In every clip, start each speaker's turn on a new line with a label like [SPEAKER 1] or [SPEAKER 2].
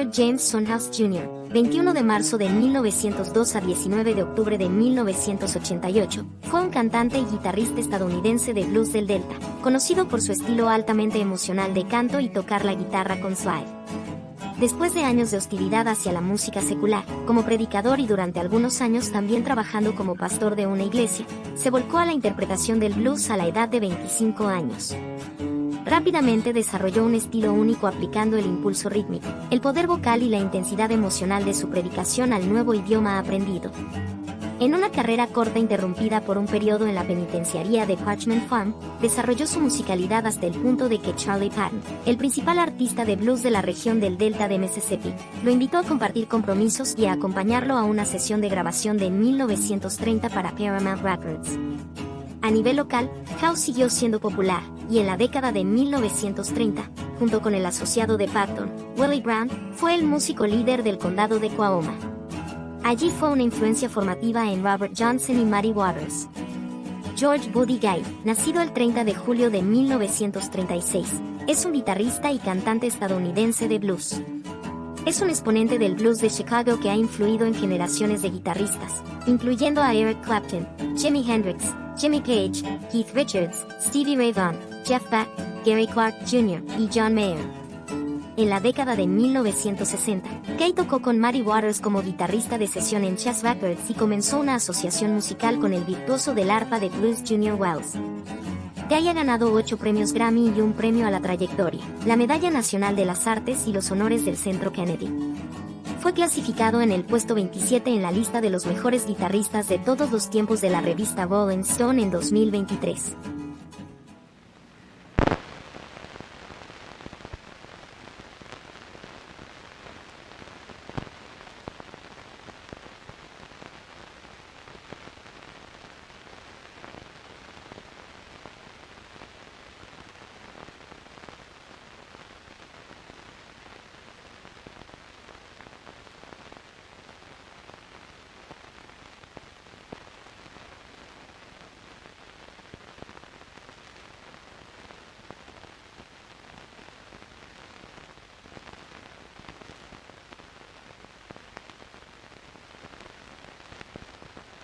[SPEAKER 1] Robert James Sonhouse Jr., 21 de marzo de 1902 a 19 de octubre de 1988, fue un cantante y guitarrista estadounidense de blues del Delta, conocido por su estilo altamente emocional de canto y tocar la guitarra con slide. Después de años de hostilidad hacia la música secular, como predicador y durante algunos años también trabajando como pastor de una iglesia, se volcó a la interpretación del blues a la edad de 25 años. Rápidamente desarrolló un estilo único aplicando el impulso rítmico, el poder vocal y la intensidad emocional de su predicación al nuevo idioma aprendido. En una carrera corta interrumpida por un periodo en la penitenciaría de Parchment Farm, desarrolló su musicalidad hasta el punto de que Charlie Patton, el principal artista de blues de la región del Delta de Mississippi, lo invitó a compartir compromisos y a acompañarlo a una sesión de grabación de 1930 para Paramount Records. A nivel local, House siguió siendo popular, y en la década de 1930, junto con el asociado de Patton, Willie Brown, fue el músico líder del condado de Oklahoma. Allí fue una influencia formativa en Robert Johnson y Muddy Waters. House Buddy Guy, nacido el 30 de julio de 1936, es un guitarrista y cantante estadounidense de blues. Es un exponente del blues de Chicago que ha influido en generaciones de guitarristas, incluyendo a Eric Clapton, Jimi Hendrix, Jimmy Page, Keith Richards, Stevie Ray Vaughan, Jeff Beck, Gary Clark Jr. y John Mayer. En la década de 1960, Kay tocó con Muddy Waters como guitarrista de sesión en Chess Records y comenzó una asociación musical con el virtuoso del arpa de blues Junior Wells. Kay ha ganado 8 premios Grammy y un premio a la trayectoria, la Medalla Nacional de las Artes y los honores del Centro Kennedy. Fue clasificado en el puesto 27 en la lista de los mejores guitarristas de todos los tiempos de la revista Rolling Stone en 2023.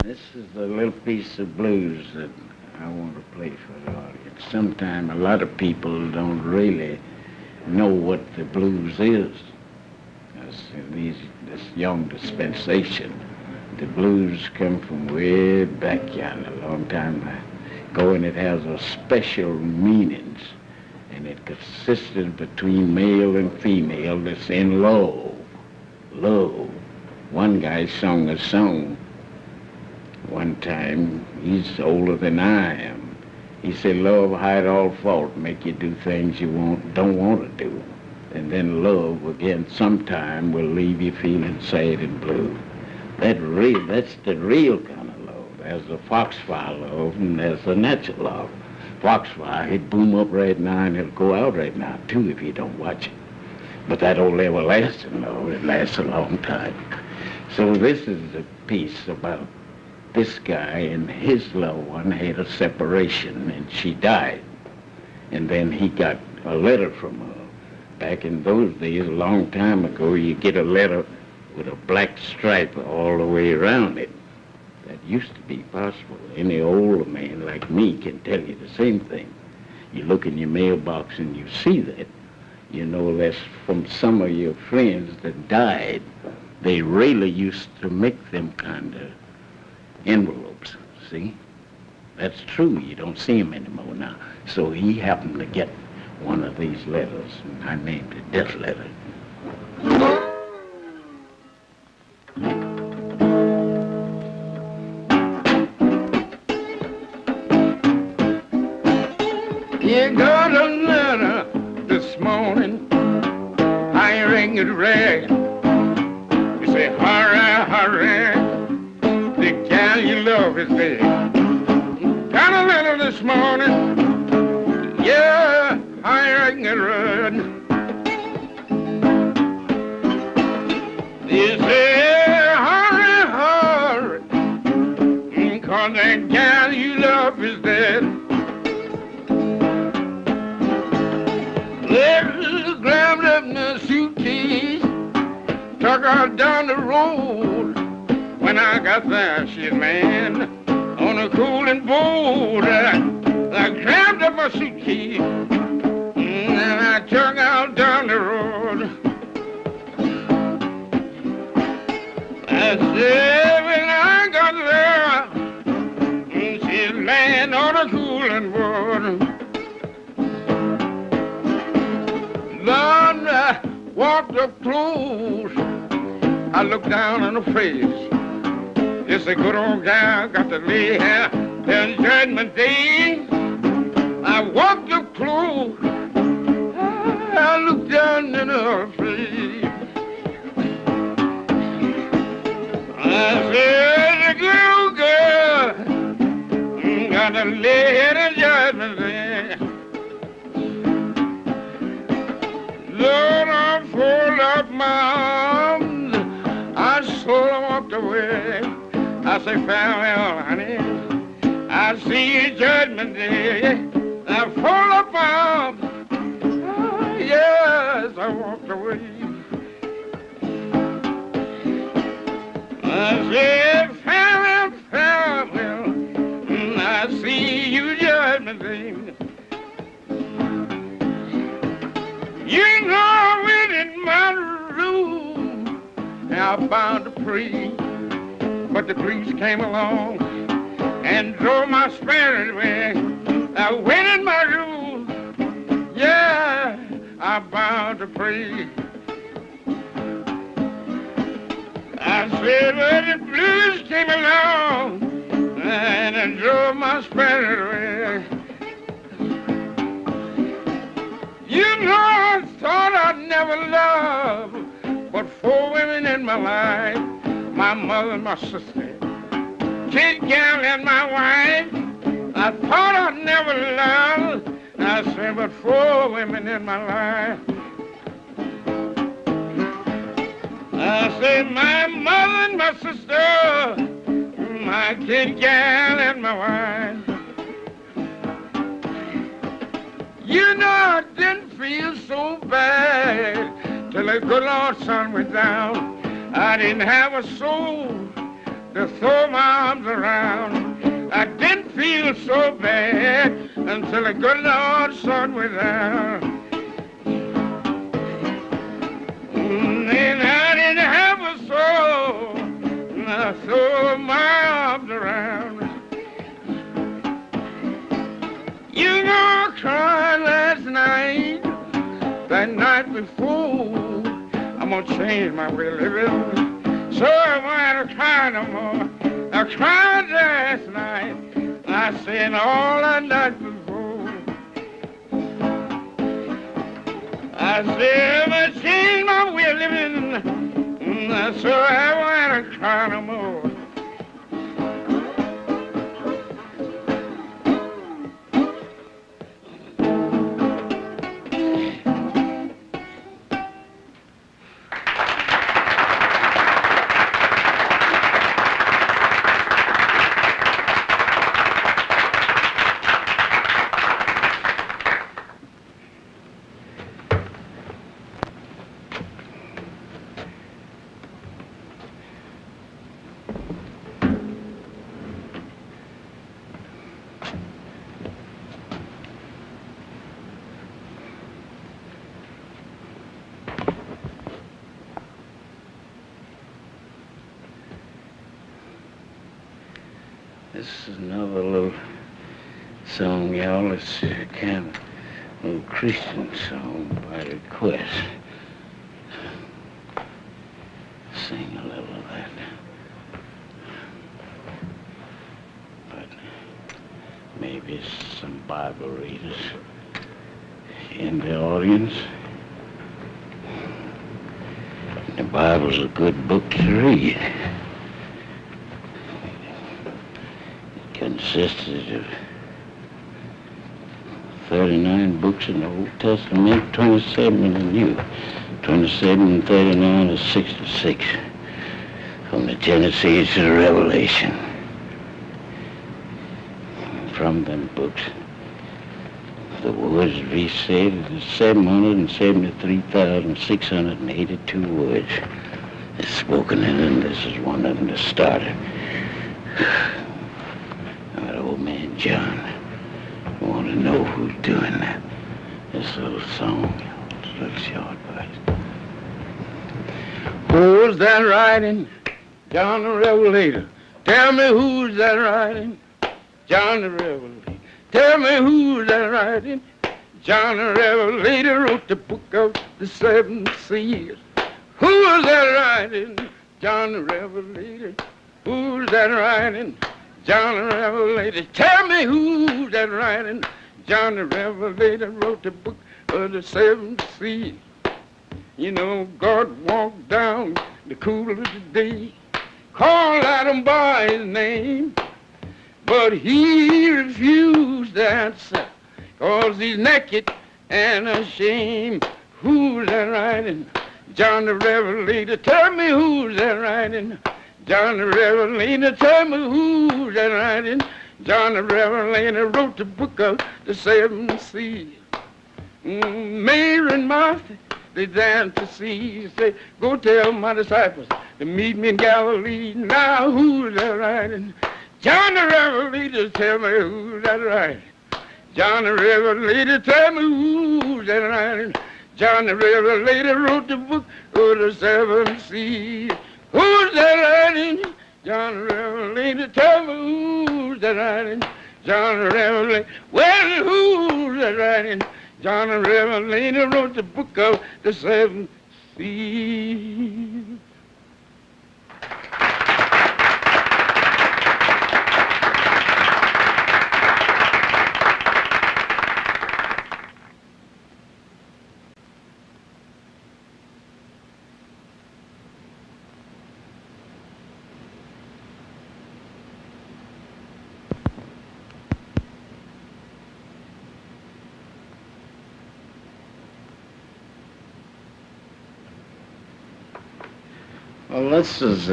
[SPEAKER 2] This is the little piece of blues that I want to play for the audience. Sometimes a lot of people don't really know what the blues is. This young dispensation, the blues come from way back yonder, a long time ago, and it has a special meanings, and it consisted between male and female that's in low. One guy sung a song one time, he's older than I am. He said, love hide all fault, make you do things you don't want to do. And then love, again, sometime will leave you feeling sad and blue. That's the real kind of love. There's the foxfire love and there's the natural love. Foxfire, he'd boom up right now and it'll go out right now too if you don't watch it. But that old everlasting love, it lasts a long time. So this is a piece about this guy and his loved one had a separation and she died. And then he got a letter from her. Back in those days, a long time ago, you get a letter with a black stripe all the way around it. That used to be possible. Any older man like me can tell you the same thing. You look in your mailbox and you see that. You know that's from some of your friends that died. They really used to make them kind of envelopes, see? That's true, you don't see him anymore now. So he happened to get one of these letters, and I named it Death Letter. You got a letter this morning, I ring it red. You say, hurry, hurry. The gal you love is dead. Got a letter this morning, yeah, I reckon it read. You say, hurry, hurry, 'cause that gal you love is dead. Let's grab up my suitcase took her down the road. When I got there, she's laying on a cooling board. I grabbed up my suitcase and I took out down the road. I said when I got there, she's laying on a cooling board. Then I walked up close. I looked down on her face. It's a good old gal got to lay here till Judgment Day. I walked up close. I looked down in her face. I said, the good girl got to lay here till Judgment Day. Lord, I fold up my arms. I sort of walked away. I say, farewell, honey. I see you Judgment Day. I fold up my arms. Oh, yes, I walked away. I said, farewell, farewell. I see you Judgment Day. You know I went in my room and I found a priest. But the police came along and drove my spirit away. I went in my room, yeah, I bound to pray. I said, well, the blues came along and drove my spirit away. You know, I thought I'd never love but 4 women in my life. My mother and my sister, kid, gal, and my wife. I thought I'd never love. I said, but 4 women in my life. I said, my mother and my sister, my kid, gal, and my wife. You know, I didn't feel so bad till the good Lord sun went down. I didn't have a soul to throw my arms around. I didn't feel so bad until the good Lord sun went down. And I didn't have a soul to throw my arms around. You know, I cried last night, that night before. I'm gonna change my way of living, so I won't cry no more. I cried last night, I said all that night before. I said I changed my way of living, so I won't cry no more. This is another little song, y'all. It's kind of a little Christian song by request. Sing a little of that. But maybe some Bible readers in the audience. The Bible's a good book to read. Consisted of 39 books in the Old Testament, 27 in the New. 27 and 39 is 66. From the Genesis to the Revelation. From them books, the words we said is 773,682 words. spoken in, and this is one of them that started. That old man John. I want to know who's doing that. This little song, it's a little short voice. Who's that riding? John the Revelator. Tell me who's that riding? John the Revelator. Tell me who's that riding? John the Revelator wrote the book of the seven seals. Who's that riding? John the Revelator. Who's that riding? John the Revelator. Tell me who's that riding? John the Revelator wrote the book of the seven seals. You know, God walked down the cool of the day, called Adam by his name, but he refused to answer, 'cause he's naked and ashamed. Who's that riding? John the Revelator. Tell me who's that riding? John the Revelator. Tell me who's that riding? John the Revelator wrote the book of the seven seals. Mary and Martha, they danced to see. Say, go tell my disciples to meet me in Galilee. Now who's that riding? John the Revelator. Tell me who's that riding? John the Revelator. Tell me who's that riding? John the Revelator wrote the book of the seven seals. Who's that riding? John the Revelator. Tell me who's that riding? John the Revelator. Well, who's that riding? John the Revelator wrote the book of the seven seals. Well, this is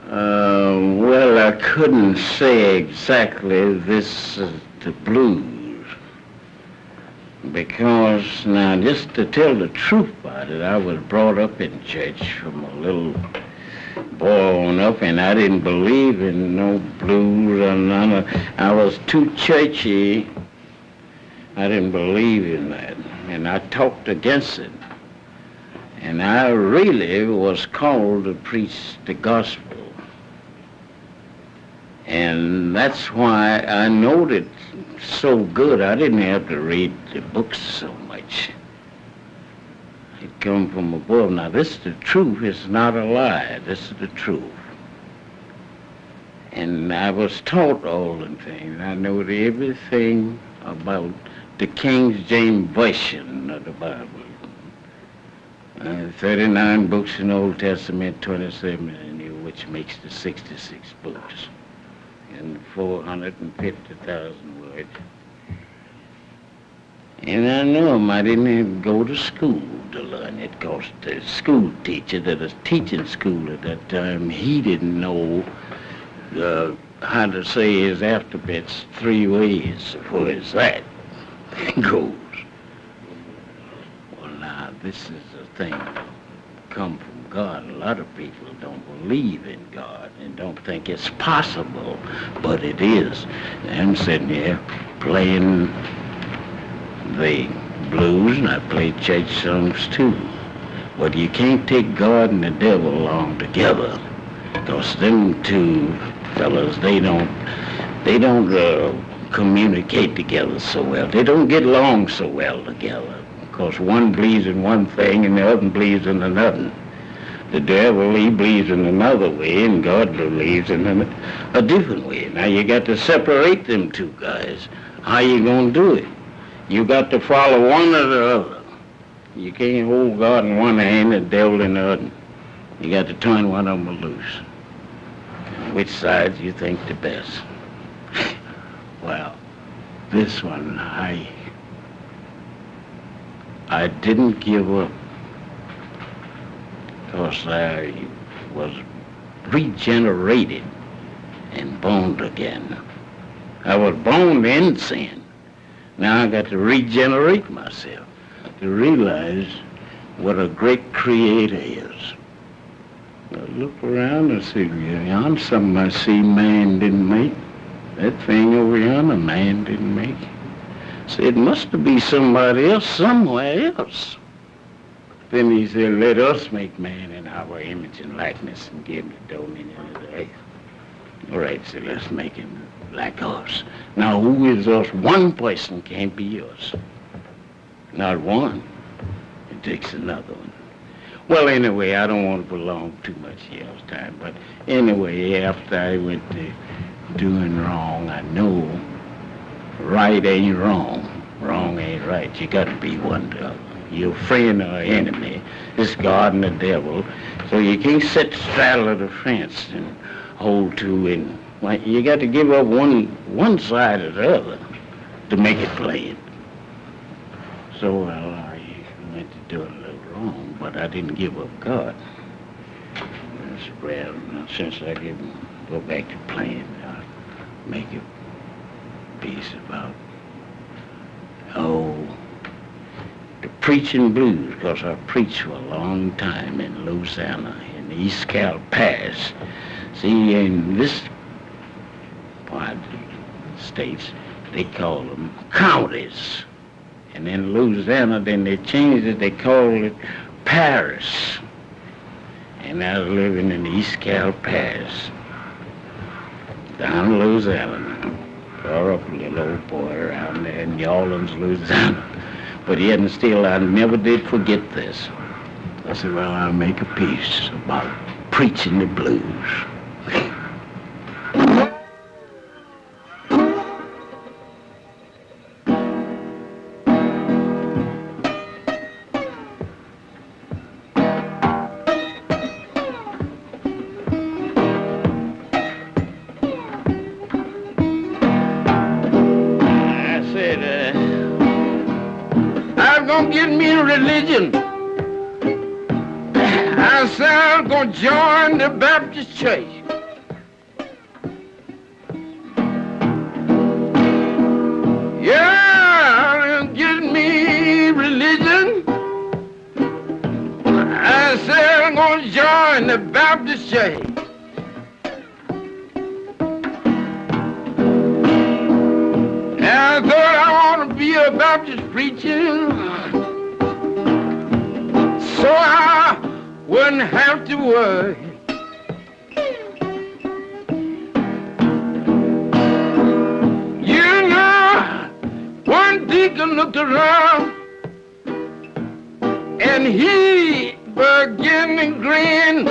[SPEAKER 2] well, I couldn't say exactly this is the blues, because now, just to tell the truth about it, I was brought up in church from a little boy on up, and I didn't believe in no blues or none of, I was too churchy. I didn't believe in that, and I talked against it. And I really was called to preach the gospel. And that's why I knowed it so good. I didn't have to read the books so much. It come from above. Now this is the truth. It's not a lie. This is the truth. And I was taught all the things. I know everything about the King James Version of the Bible. 39 books in the Old Testament, 27 in the New, which makes the 66 books, and 450,000 words. And I know him. I didn't even go to school to learn it, because the school teacher that was teaching school at that time, he didn't know how to say his alphabets 3 ways. For as that goes. Well, now, this is thing come from God. A lot of people don't believe in God and don't think it's possible, but it is. I'm sitting here playing the blues, and I play church songs too. But you can't take God and the devil along together, because them two fellas, they don't communicate together so well. They don't get along so well together, because one believes in one thing and the other believes in another. The devil, he believes in another way, and God believes in a different way. Now you got to separate them two guys. How you gonna do it? You got to follow one or the other. You can't hold God in one hand and the devil in the other. You got to turn one of them loose. Which side do you think the best? Well, this one, I didn't give up, because I was regenerated and born again. I was born in sin. Now I got to regenerate myself, to realize what a great creator is. I look around and see, yonder something I see man didn't make. That thing over yonder, man didn't make. So it must be somebody else somewhere else. Then he said, let us make man in our image and likeness and give him the dominion of the earth. All right, so let's make him like us. Now, who is us? One person can't be us. Not one. It takes another one. Well, anyway, I don't want to prolong too much y'all's time, but anyway, after I went to doing wrong, I know right ain't wrong. Wrong ain't right. You got to be one to the other. Your friend or enemy is God and the devil, so you can't sit straddle of the fence and hold to, and well, you got to give up one side or the other to make it plain. So I went to do it a little wrong, but I didn't give up God. Well, since I didn't go back to playing, I'll make a piece about the preaching blues, because I preached for a long time in Louisiana, in the East Cal Pass. See, in this part of the states, they call them counties. And in Louisiana, then they changed it, they called it Paris. And I was living in the East Cal Pass, down in Louisiana now. Grew up a little old boy around there in New Orleans, Louisiana. But yet and still, I never did forget this. I said, well, I'll make a piece about preaching the blues. Get me a religion. I said I'm gonna join the Baptist church. Yeah, get me religion. I said I'm gonna join the Baptist church. And I thought I want to be a Baptist preacher, so I wouldn't have to worry. You know, one deacon looked around and he began to grin.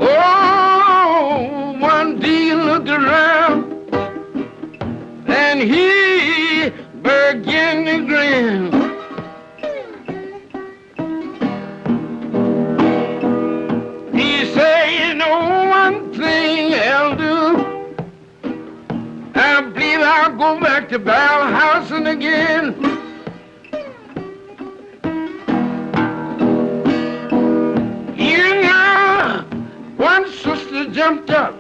[SPEAKER 2] Oh, one deacon looked around and he began to grin. He said, you know one thing, Elder, I believe I'll go back to Bell Housing again. You know, one sister jumped up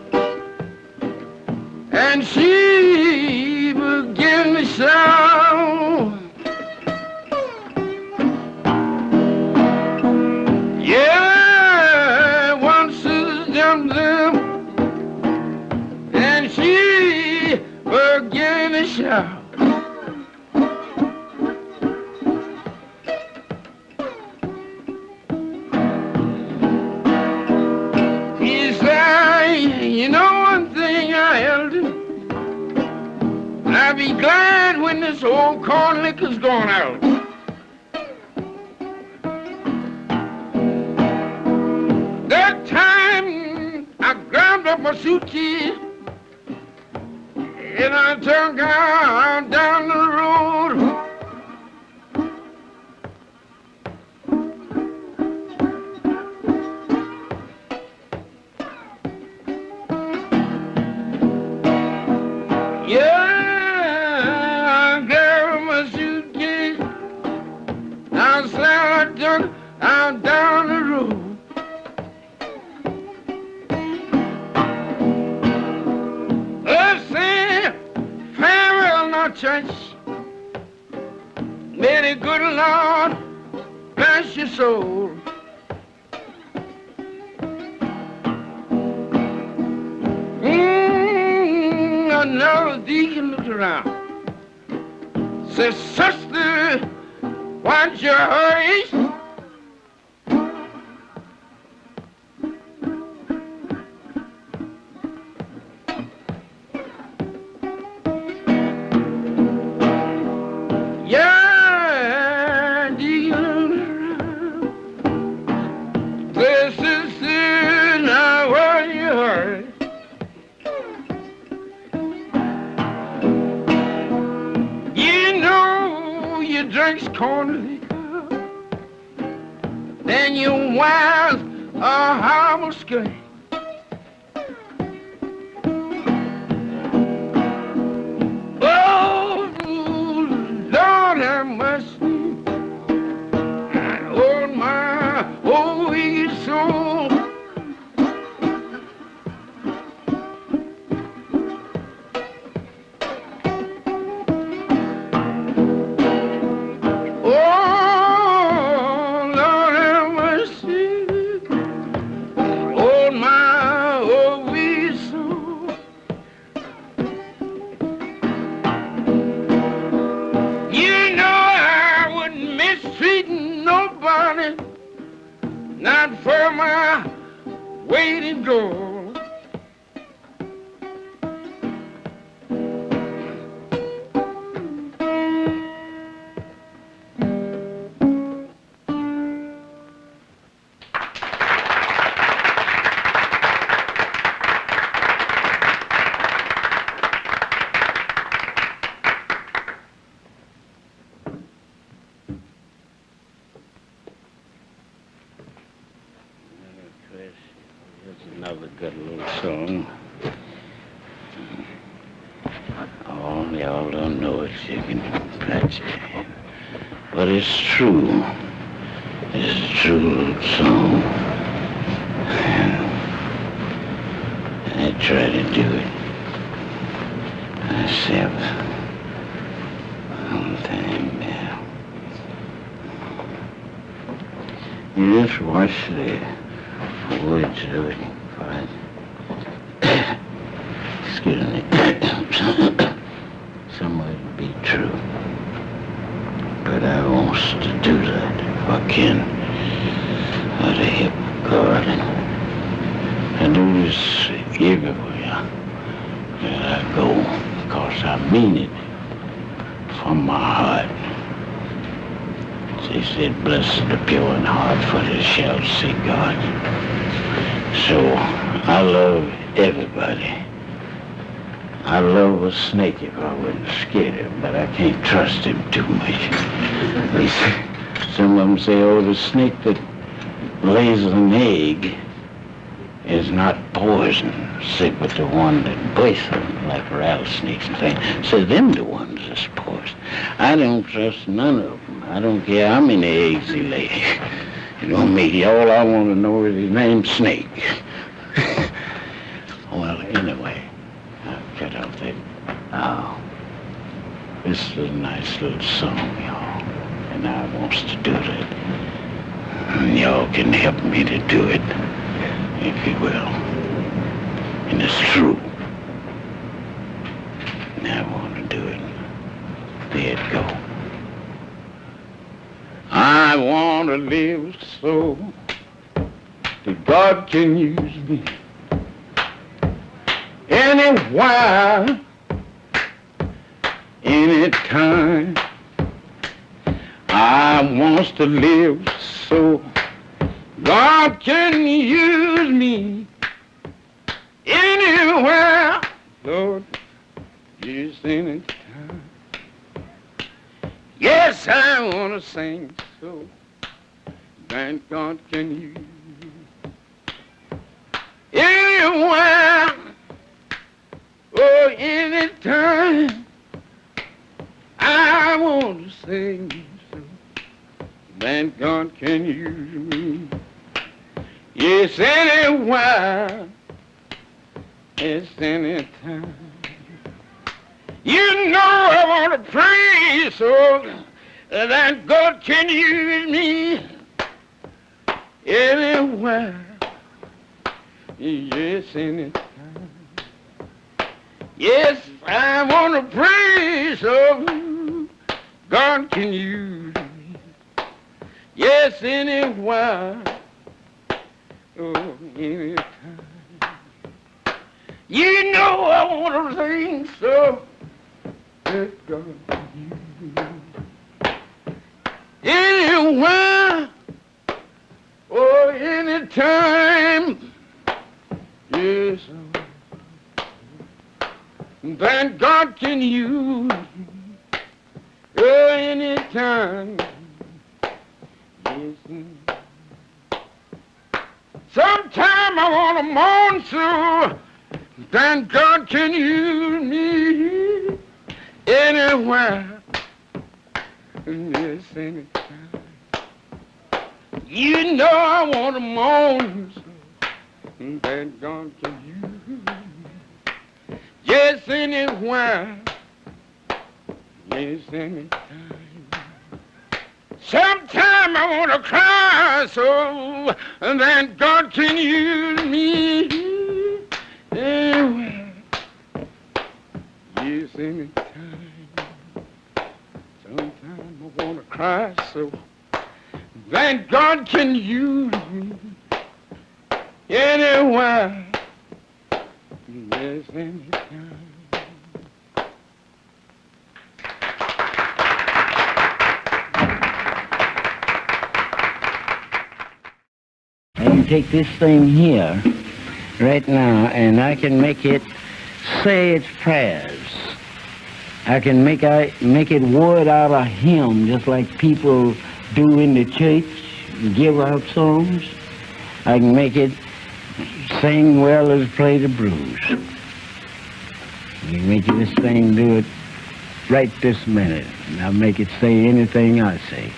[SPEAKER 2] and she began to shout. Yeah, one sister jumped up and she began to shout. He said, you know one thing, Elder, I'll be glad when this old corn liquor's gone out. That time I grabbed up my suitcase and I took out down the road. Yeah, I grabbed my suitcase. I said I took out down the road. Let's say farewell now, church. May the good Lord bless your soul. Another deacon looked around. Said, sister, what's your hurry? Yeah, deacon, this is not what you heard. Drinks corn liquor, then your wife's a horrible skank. Oh, Lord have mercy on my old wicked soul. Not for my waiting door. Another good little song. Oh, y'all don't know it, you can patch it. But it's true. It's a true little song. I try to do it myself all the time now. You just watch the words of it. Excuse me. Some of it be true. But I want to do that if I can. Out of hip garden. I do this everywhere that I go, because I mean it from my heart. They said, blessed the pure in heart, for they shall see God. So I love everybody. I love a snake if I wasn't scared of him, but I can't trust him too much. Some of them say, oh, the snake that lays an egg is not poison, say, but the one that bites them, like rattlesnakes and things, say, them the ones that's poison. I don't trust none of them. I don't care how many eggs he lays. You know me, all I want to know is his name's Snake. Well, anyway, I'll cut off that. Oh, this is a nice little song, y'all, and I wants to do that. And y'all can help me to do it, if you will. And it's true. And I want to do it. There it go. I want to live so that God can use me anywhere, anytime. I want to live so God can use me anywhere, Lord, just anytime. Yes, I want to sing so that God can use me anywhere, oh, anytime. I want to sing so that God can use me. Yes, anywhere, yes, anytime. You know I want to praise so that God can use me anywhere. Yes, anytime. Yes, I want to praise you. God can use me. Yes, anywhere. Oh, anytime. You know I want to sing so that God can use me. Anywhere. Oh, anytime. Yes, that God can use anytime. Yes. Sometime I want to mourn so that God can use me anywhere. Yes, anytime. You know I want to mourn so that God can use me. Yes, anywhere. Yes, anytime. Sometime I want to cry so that God can use me anywhere. Yes, anytime. Sometime I want to cry so that God can use me anywhere. Yes, anytime. I can take this thing here right now and I can make it say its prayers. I can make it word out a hymn just like people do in the church, give out songs. I can make it sing well as play the blues. I can make this thing do it right this minute. And I'll make it say anything I say.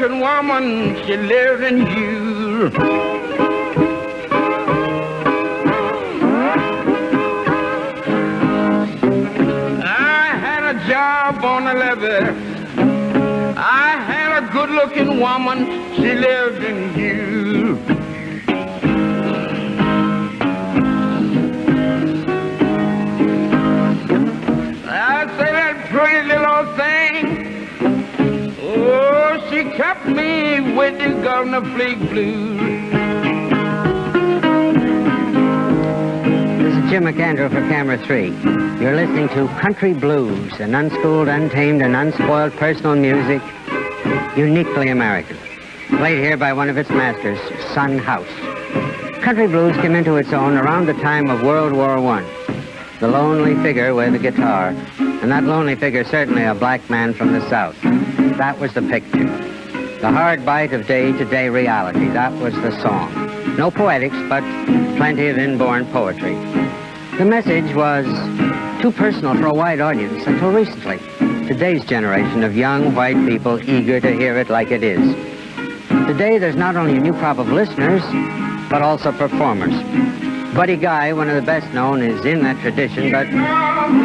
[SPEAKER 2] Woman, she lived in you. I had a job on the levee. I had a good-looking woman, she lived in you. I say that pretty little thing. Oh, she kept me with the Governor Fleet Blues.
[SPEAKER 3] This is Jim McAndrew for Camera 3. You're listening to Country Blues, an unschooled, untamed, and unspoiled personal music, uniquely American. Played here by one of its masters, Son House. Country blues came into its own around the time of World War I. The lonely figure with a guitar, and that lonely figure certainly a black man from the South. That was the picture. The hard bite of day-to-day reality. That was the song. No poetics, but plenty of inborn poetry. The message was too personal for a wide audience until recently. Today's generation of young white people eager to hear it like it is. Today, there's not only a new crop of listeners, but also performers. Buddy Guy, one of the best known, is in that tradition, but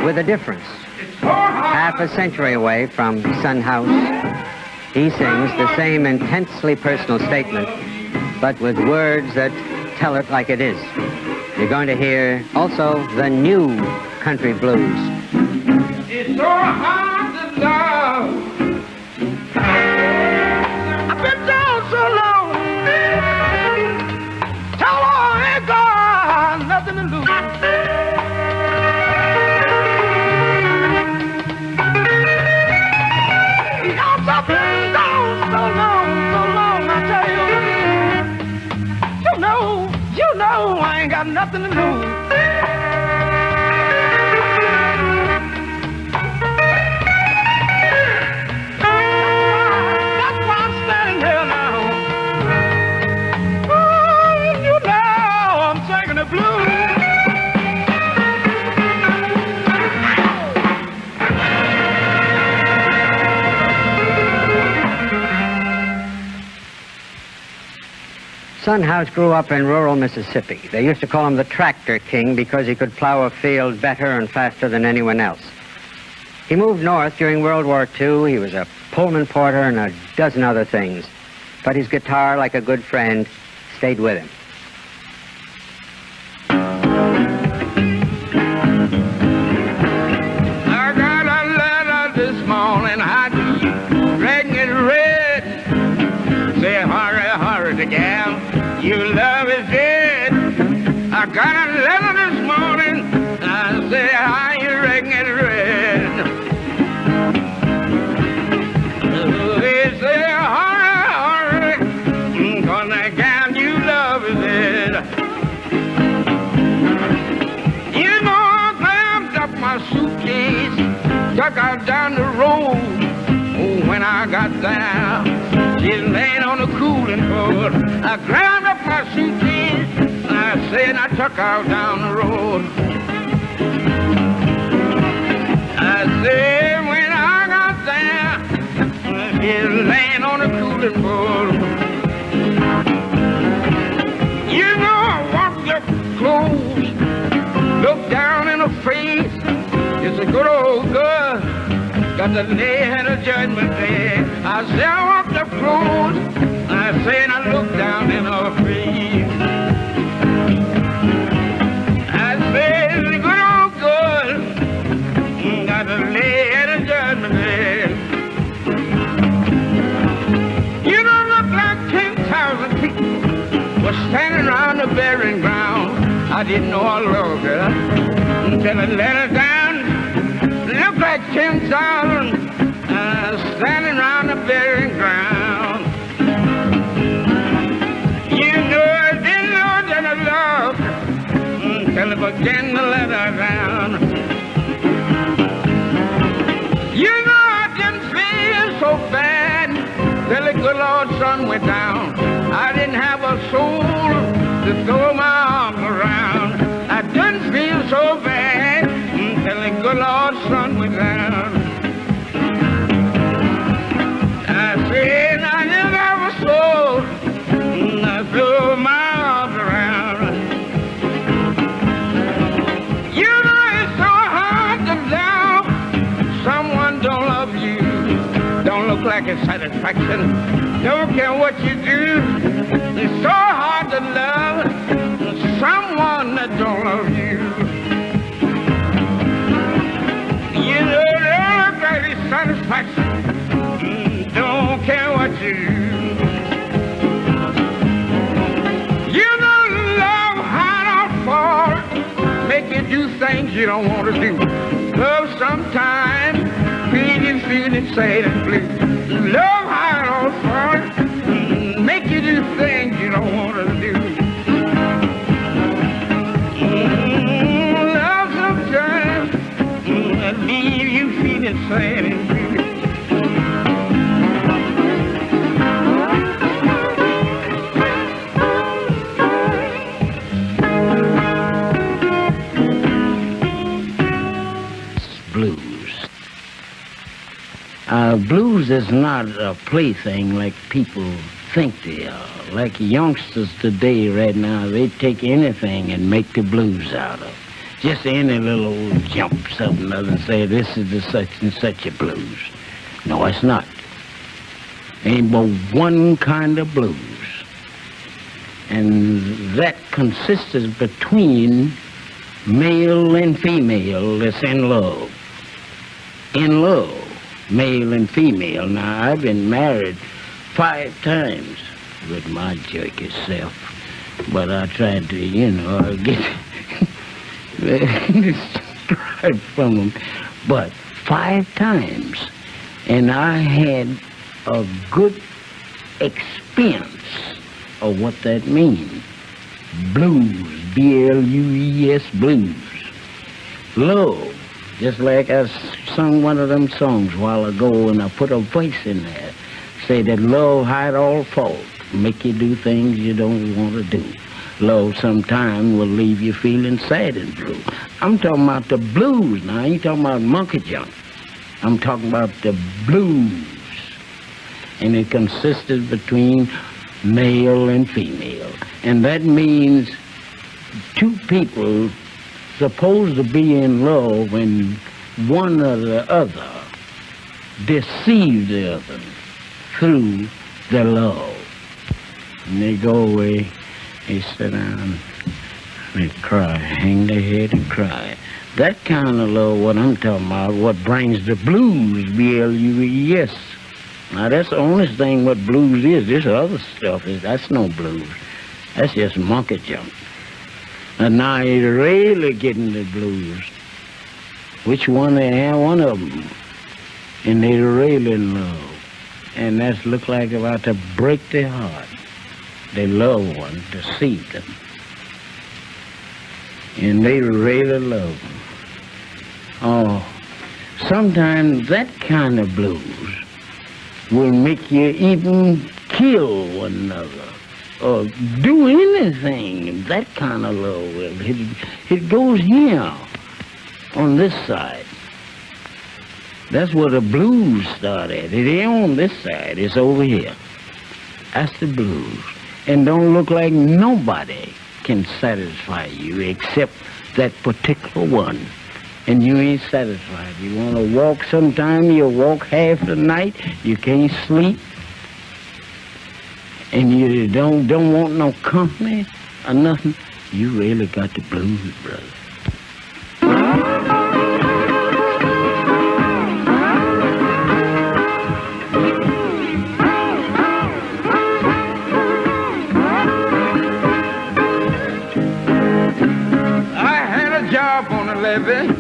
[SPEAKER 3] with a difference. Half a century away from Son House, he sings the same intensely personal statement, but with words that tell it like it is. You're going to hear also the new country blues.
[SPEAKER 2] It's so hard to love. I've been down so long. Tell all ain't gone.
[SPEAKER 3] son House grew up in rural Mississippi. They used to call him the Tractor King because he could plow a field better and faster than anyone else. He moved north during World War II. He was a Pullman porter and a dozen other things. But his guitar, like a good friend, stayed with him.
[SPEAKER 4] I got a letter this morning, I do, reading it red. Say, hurry, hurry, the gal, your love is dead. I got a letter this morning, I say, how you reading it red? They say, hurry, hurry, 'cause the gal you love is dead. You know, I grabbed up my suitcase, took her down the road. Oh, when I got there, she's laying on the cooling board. I grabbed up my suitcase, I said, I took her down the road. I said, when I got there, she's laying on the cooling board. You know, I walked up close, looked down in her face. It's a good old girl, got the lay and a judgment day. I said, I walked up close, I said, I looked down in her face. I said, it's a good old girl, got the lay and a judgment day. You don't look like 10,000 people was standing around the burying ground. I didn't know I loved her until I let her down. Looked like 10,000 standing around the burying ground. You know I didn't know that I loved her until I began to let her down. You know I didn't feel so bad till the good Lord's sun went down. I didn't have a soul to throw my arms around. I didn't feel so bad until the good Lord's sun went down. I said I didn't have a soul to throw my arms around. You know it's so hard to love someone don't love you. Don't look like it's satisfaction. Don't care what you do. It's so hard to love someone that don't love you. You know, don't look like it's satisfaction. Don't care what you do. You know, love hard or fall, make you do things you don't want to do. Love sometimes, feel it sad and blue. Love hard or fall, make you do things you don't want to do. Love sometimes, leave you feeling sad and blue.
[SPEAKER 2] Blues is not a plaything like people think they are. Like youngsters today right now, they take anything and make the blues out of. Just any little jump, something other, and say this is the such and such a blues. No, it's not. Ain't but one kind of blues. And that consists between male and female that's in love. In love. Male and female. Now, I've been married 5 times with my jerky self, but I tried to, you know, get right from them. But 5 times, and I had a good experience of what that means. Blues, B-L-U-E-S, blues. Love. Just like I sung one of them songs a while ago, and I put a voice in there. Say that love hide all fault, make you do things you don't want to do. Love sometime will leave you feeling sad and blue. I'm talking about the blues now. I ain't talking about monkey junk. I'm talking about the blues. And it consisted between male and female. And that means two people supposed to be in love and one or the other deceive the other through their love. And they go away, they sit down, they cry, hang their head and cry. That kind of love, what I'm talking about, what brings the blues, B-L-U-E-S. Now that's the only thing what blues is. This other stuff, that's no blues. That's just monkey jump. And now he's really getting the blues. Which one they have? One of them. And they really in love. And that's look like about to break their heart. They love one, deceive them. And they really love them. Oh, sometimes that kind of blues will make you even kill one another or do anything. That kind of love will. It goes here on this side. That's where the blues start at. It ain't on this side, it's over here. That's the blues. And don't look like nobody can satisfy you except that particular one. And you ain't satisfied. You want to walk sometime, you walk half the night, you can't sleep, and you don't want no company or nothing. You really got the blues, brother.
[SPEAKER 4] I had a job on the levee.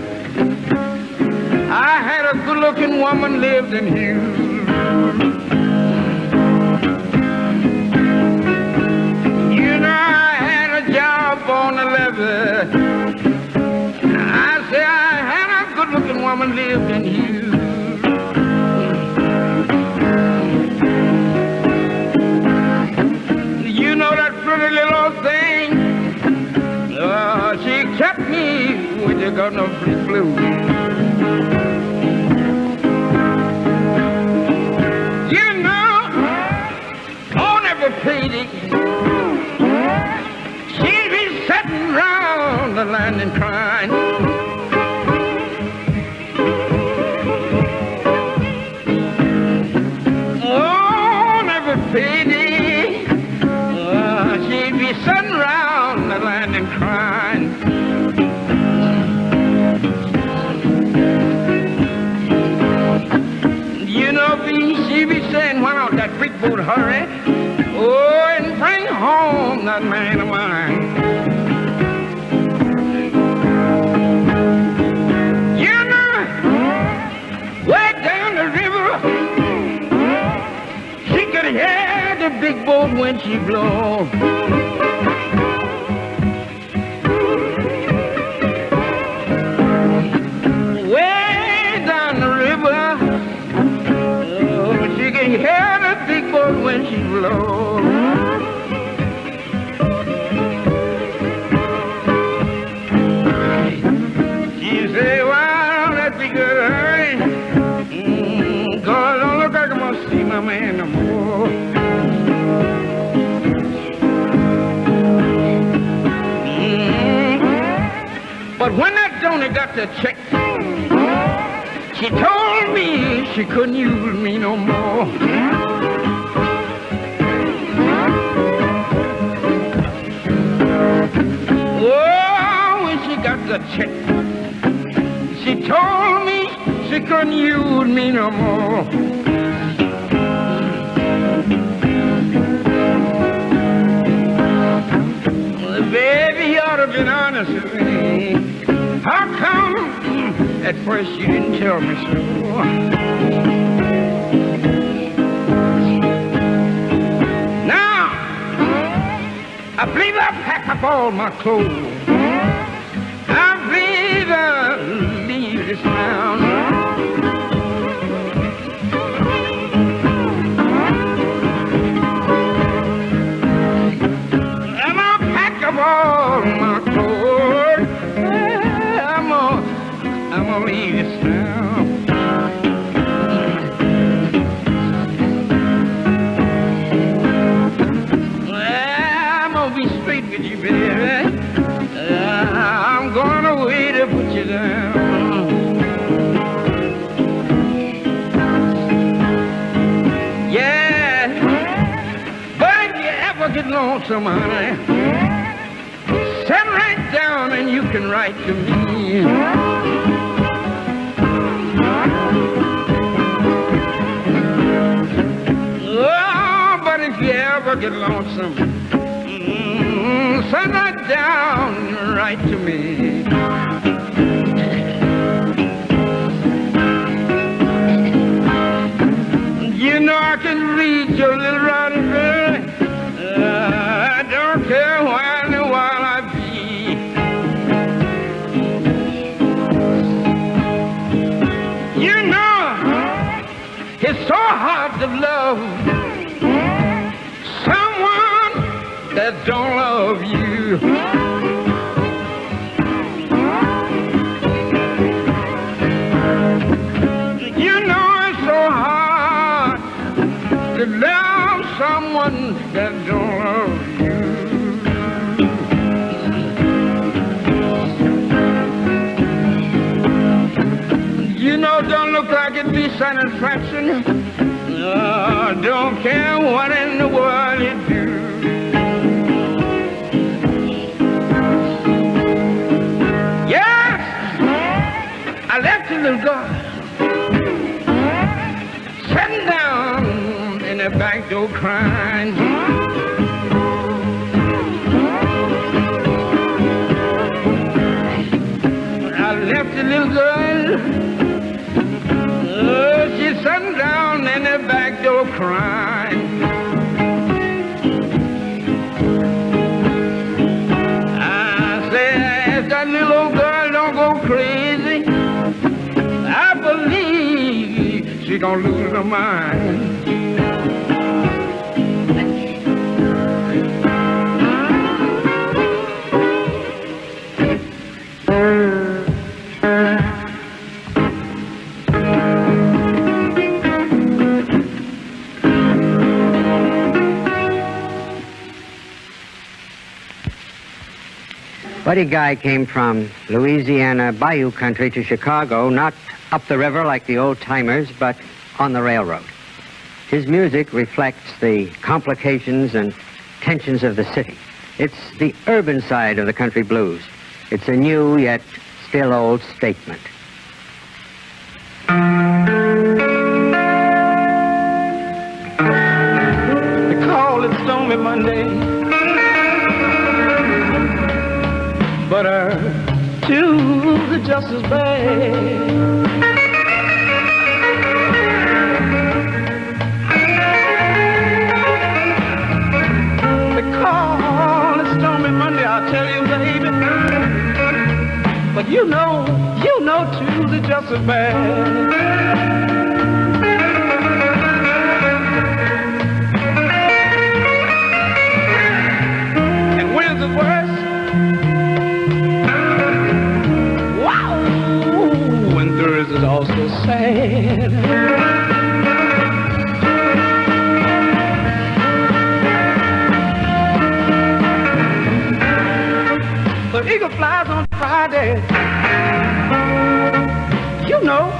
[SPEAKER 4] I had a good-looking woman lived in Hughes. You know, I had a job on the levee. I say I had a good-looking woman lived in Hughes. You know that pretty little thing? She kept me when you got no free blues. She'd be sitting round the landing crying. On every payday, she'd be sitting round the landing crying. You know, she'd be saying, why don't that big boat hurry? Oh, and bring home that man of mine. You know, way down the river, she could hear the big boat when she blows. Way down the river, oh, she can hear the big boat when she blows. Man no more. But when that donor got the check, she told me she couldn't use me no more. Oh, when she got the check, she told me she couldn't use me no more. Baby, you ought to have been honest with me. How come at first you didn't tell me so? Now, I believe I'll pack up all my clothes. I believe I'll leave this town. All my clothes, I'm gonna leave this town. lonesome, honey, sit right down and you can write to me. Oh, but if you ever get lonesome, sit right down and write to me. You know I can read your little writing, girl. I don't care when or while I be. You know it's so hard to love someone that don't love you. You know it's so hard to love someone that don't love you. You know, don't look like it be satisfaction. Don't care what in the world you do. Yes, I left a little girl sitting down in the back door crying. I left the little girl, she's sitting down in the back door crying. I said, if that little old girl don't go crazy, I believe she's gonna lose her mind.
[SPEAKER 3] Buddy Guy came from Louisiana bayou country to Chicago, not up the river like the old-timers, but on the railroad. His music reflects the complications and tensions of the city. It's the urban side of the country blues. It's a new yet still old statement.
[SPEAKER 4] They call it stormy Monday, but Tuesday just as bad. They call it stormy Monday, I'll tell you, baby, but you know Tuesday just as bad. And when's the worst? Is also sad. The eagle flies on Friday. You know,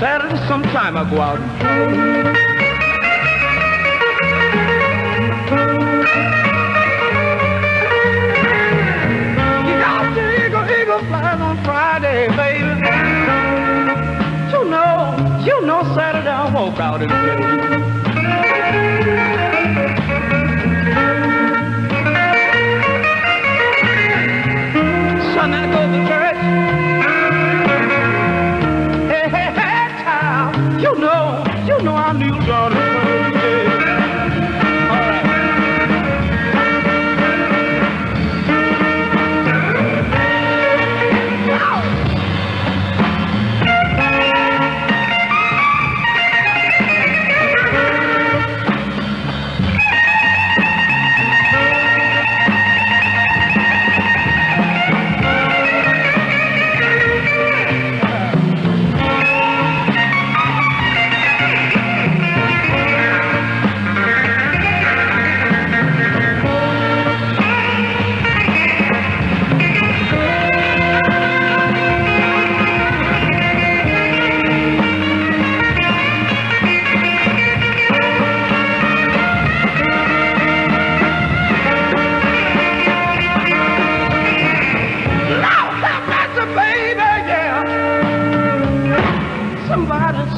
[SPEAKER 4] Saturday sometime I go out and play. You got the eagle flies on Friday, baby. You know Saturday I walk out and play. Sunday I go to church. Hey, child, you know I knew God to play.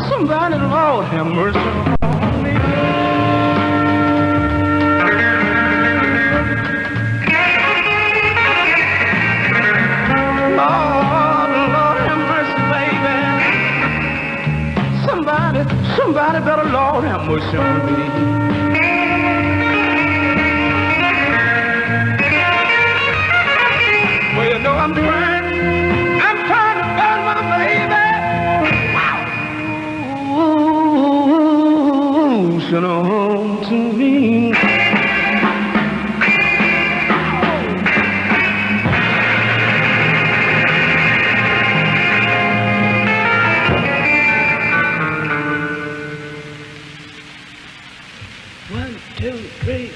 [SPEAKER 4] somebody, Lord, have mercy on me. Lord, have mercy, baby. Somebody better, Lord, have mercy on me. Well, you know I'm trying to find my baby. Wow. Send her home to me. 1, 2, 3.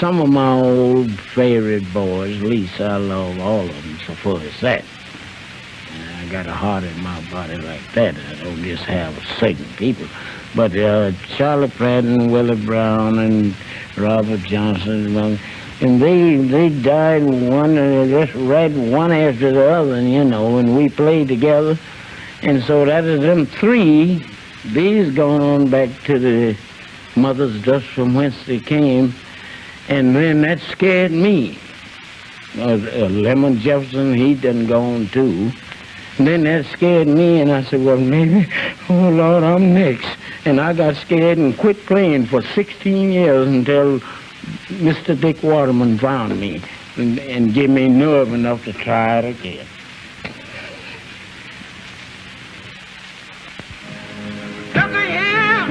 [SPEAKER 2] some of my old favorite boys, at least I love all of them so far as that. And I got a heart in my body like that. I don't just have certain people. But Charlie Patton, Willie Brown, and Robert Johnson, and they died one, just right one after the other, you know, and we played together. And so that is them three. These going on back to the mother's dust from whence they came. And then that scared me. Lemon Jefferson, he done gone too. And then that scared me, and I said, well, maybe, oh, Lord, I'm next. And I got scared and quit playing for 16 years until Mr. Dick Waterman found me and gave me nerve enough to try it again.
[SPEAKER 4] Just a year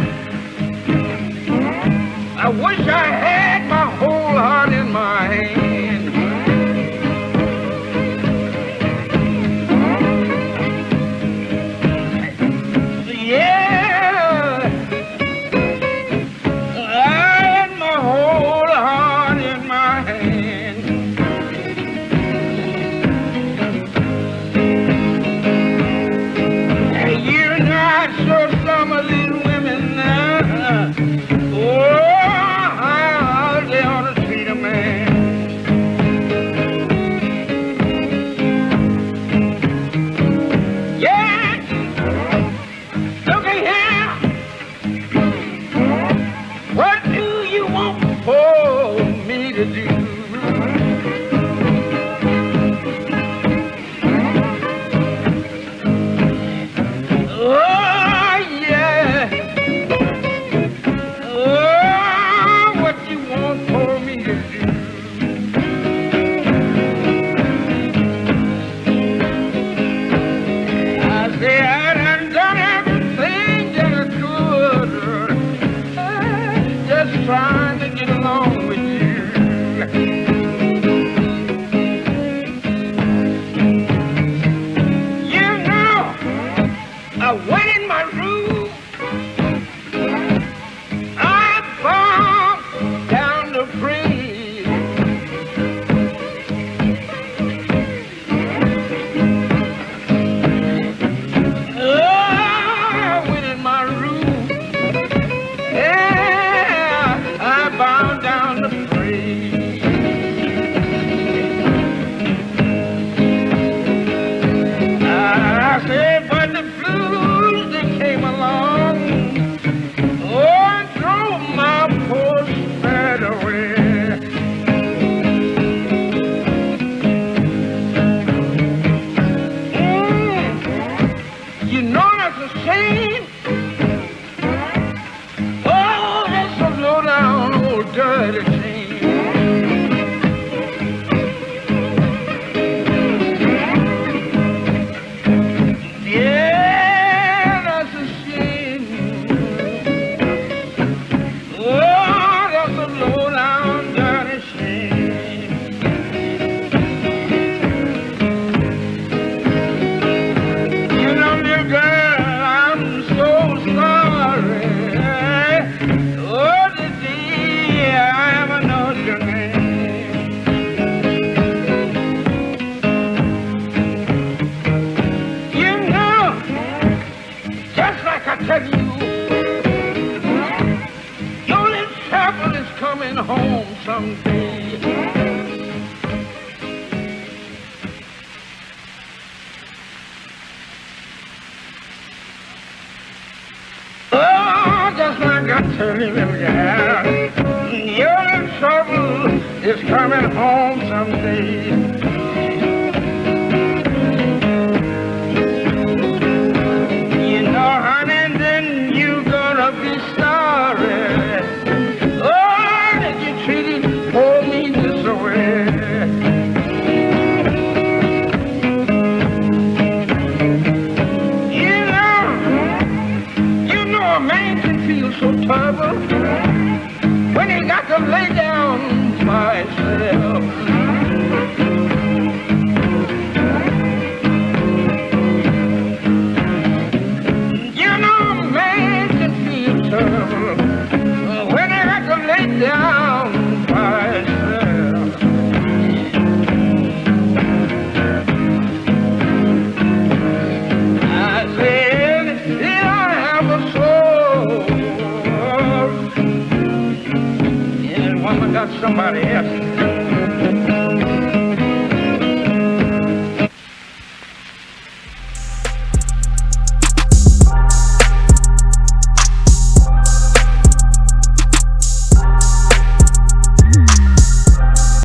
[SPEAKER 4] someday. Oh, just like I tell you, little gal, your trouble is coming home someday. When he got to lay down by himself. You know, man can feel trouble when he got to lay down by himself. I said, did I have a soul? Got somebody else.